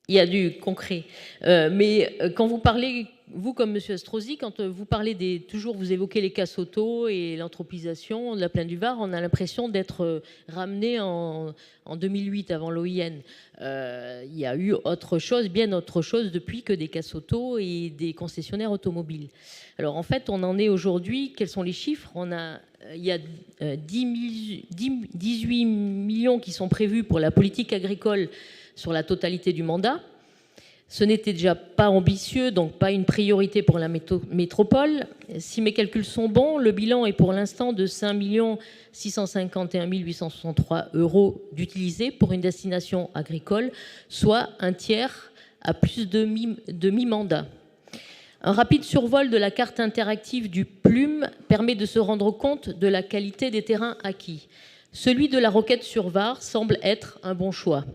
Il y a du concret. Mais quand vous parlez, vous comme M. Estrosi, quand vous parlez toujours vous évoquez les casses auto et l'anthropisation de la plaine du Var, on a l'impression d'être ramené en 2008 avant l'OIN. Il y a eu autre chose, bien autre chose depuis que des casses auto et des concessionnaires automobiles. Alors en fait, on en est aujourd'hui, quels sont les chiffres? Il y a 18 millions qui sont prévus pour la politique agricole sur la totalité du mandat. Ce n'était déjà pas ambitieux, donc pas une priorité pour la métropole. Si mes calculs sont bons, le bilan est pour l'instant de 5 651 863 € d'utilisés pour une destination agricole, soit un tiers à plus de mi-mandat. Un rapide survol de la carte interactive du Plume permet de se rendre compte de la qualité des terrains acquis. Celui de la Roquette-sur-Var semble être un bon choix.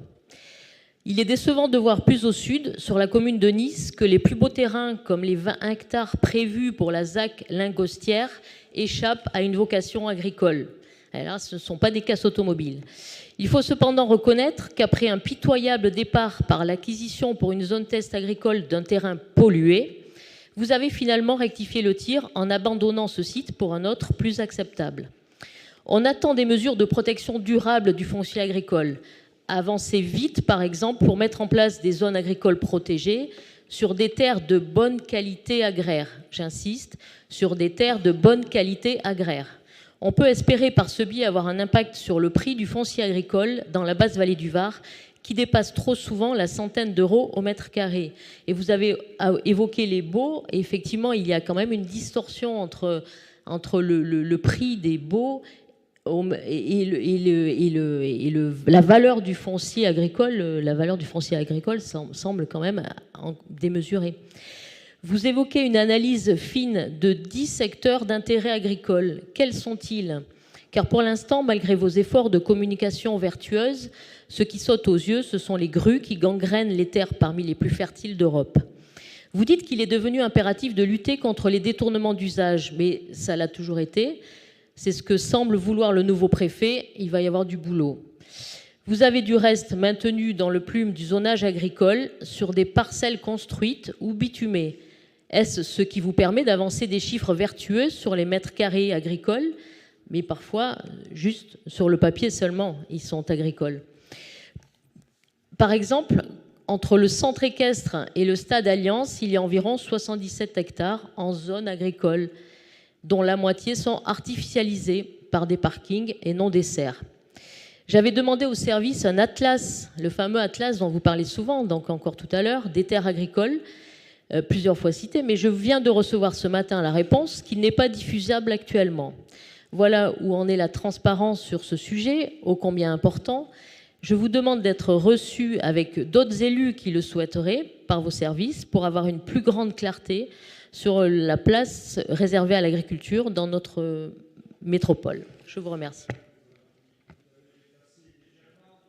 Il est décevant de voir plus au sud, sur la commune de Nice, que les plus beaux terrains, comme les 20 hectares prévus pour la ZAC Lingostière, échappent à une vocation agricole. Et là, ce ne sont pas des casses automobiles. Il faut cependant reconnaître qu'après un pitoyable départ par l'acquisition pour une zone test agricole d'un terrain pollué, vous avez finalement rectifié le tir en abandonnant ce site pour un autre plus acceptable. On attend des mesures de protection durable du foncier agricole. Avancer vite, par exemple, pour mettre en place des zones agricoles protégées sur des terres de bonne qualité agraire. J'insiste, sur des terres de bonne qualité agraire. On peut espérer par ce biais avoir un impact sur le prix du foncier agricole dans la basse vallée du Var, qui dépasse trop souvent la centaine d'euros au mètre carré. Et vous avez évoqué les baux, et effectivement, il y a quand même une distorsion entre le prix des baux la valeur du foncier agricole. La valeur du foncier agricole semble quand même démesurée. Vous évoquez une analyse fine de 10 secteurs d'intérêt agricole. Quels sont-ils? Car pour l'instant, malgré vos efforts de communication vertueuse, ce qui saute aux yeux, ce sont les grues qui gangrènent les terres parmi les plus fertiles d'Europe. Vous dites qu'il est devenu impératif de lutter contre les détournements d'usage, mais ça l'a toujours été. C'est ce que semble vouloir le nouveau préfet. Il va y avoir du boulot. Vous avez du reste maintenu dans le Plume du zonage agricole sur des parcelles construites ou bitumées. Est-ce ce qui vous permet d'avancer des chiffres vertueux sur les mètres carrés agricoles? Mais parfois, juste sur le papier seulement, ils sont agricoles. Par exemple, entre le centre équestre et le stade Alliance, il y a environ 77 hectares en zone agricole, dont la moitié sont artificialisés par des parkings et non des serres. J'avais demandé au service un atlas, le fameux atlas dont vous parlez souvent, donc encore tout à l'heure, des terres agricoles, plusieurs fois cité, mais je viens de recevoir ce matin la réponse qu'il n'est pas diffusable actuellement. Voilà où en est la transparence sur ce sujet, ô combien important. Je vous demande d'être reçu avec d'autres élus qui le souhaiteraient par vos services pour avoir une plus grande clarté sur la place réservée à l'agriculture dans notre métropole. Je vous remercie.